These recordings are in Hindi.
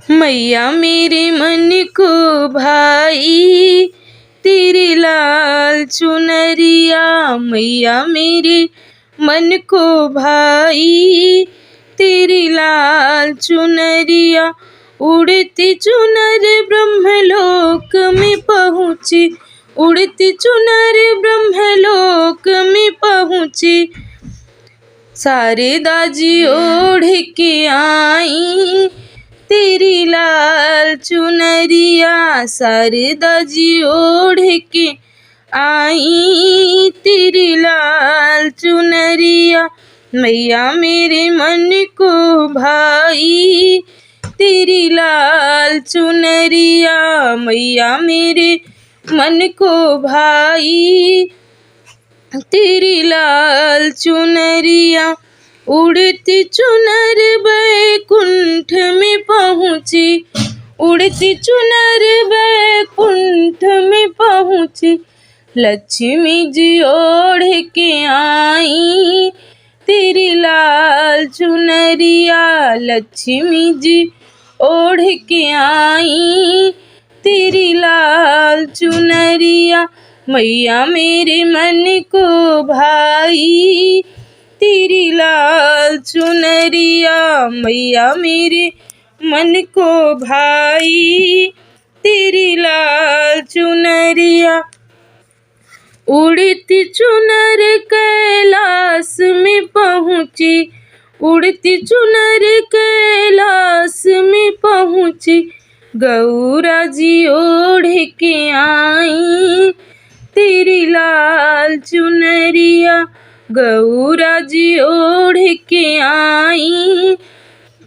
मैया मेरे मन को भाई तेरी लाल चुनरिया। मैया मेरे मन को भाई तेरी लाल चुनरिया। उड़ती चुनर ब्रह्मलोक में पहुँची, उड़ती चुनर ब्रह्मलोक में पहुँची। शारदा जी ओढ़ के आई तेरी लाल चुनरिया। शारदा जी ओढ़ के आई तेरी लाल चुनरिया। मैया मेरे मन को भाई तेरी लाल चुनरिया। मैया मेरे मन को भाई तेरी लाल चुनरिया। उड़ती चुनर बैकुंठ में पहुँची, उड़ती चुनर बैकुंठ में पहुँची। लक्ष्मी जी ओढ़ के आई तेरी लाल चुनरिया। लक्ष्मी जी ओढ़ के आई तेरी लाल चुनरिया। मैया मेरे मन को भाई तेरी लाल चुनरिया। मैया मेरे मन को भाई तेरी लाल चुनरिया। उड़ती चुनर कैलाश में पहुँची, उड़ती चुनर कैलाश में पहुँची। गौरा जी ओढ़ के आई तेरी लाल चुनरिया। गौरा जी ओढ़ के आई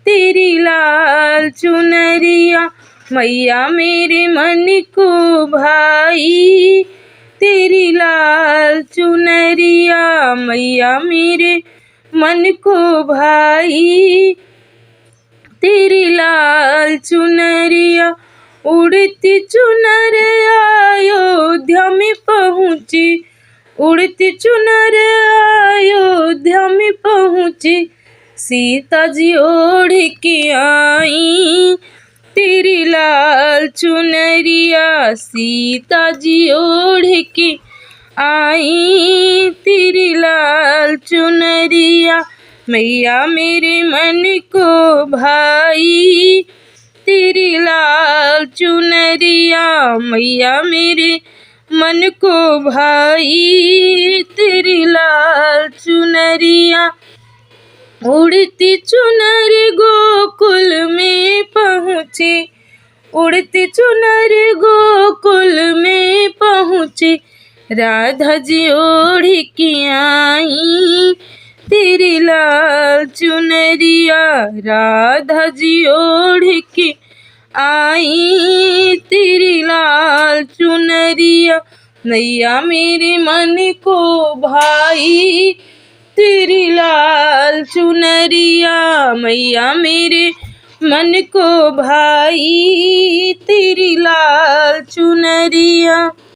तेरी लाल चुनरिया। मैया मेरे मन को भाई तेरी लाल चुनरिया। मैया मेरे मन को भाई तेरी लाल चुनरिया। उड़ती चुनर अयोध्या में पहुँची, उड़ती चुनर अयोध्या में पहुँची। सीता जी ओढ़ के आई तेरी लाल चुनरिया। सीता जी ओढ़ के आई तेरी लाल चुनरिया। मैया मेरे मन को भाई तेरी लाल चुनरिया। मैया मेरे मन को भाई तेरी लाल चुनरिया। उड़ती चुनर गोकुल में पहुँची, उड़ती चुनर गोकुल में पहुँची। राधा जी ओढ़ के आई तेरी लाल चुनरिया। राधा जी ओढ़ के आई तेरी लाल चुनरिया। मैया मेरे मन को भाई तेरी लाल चुनरिया। मैया मेरे मन को भाई तेरी लाल चुनरिया।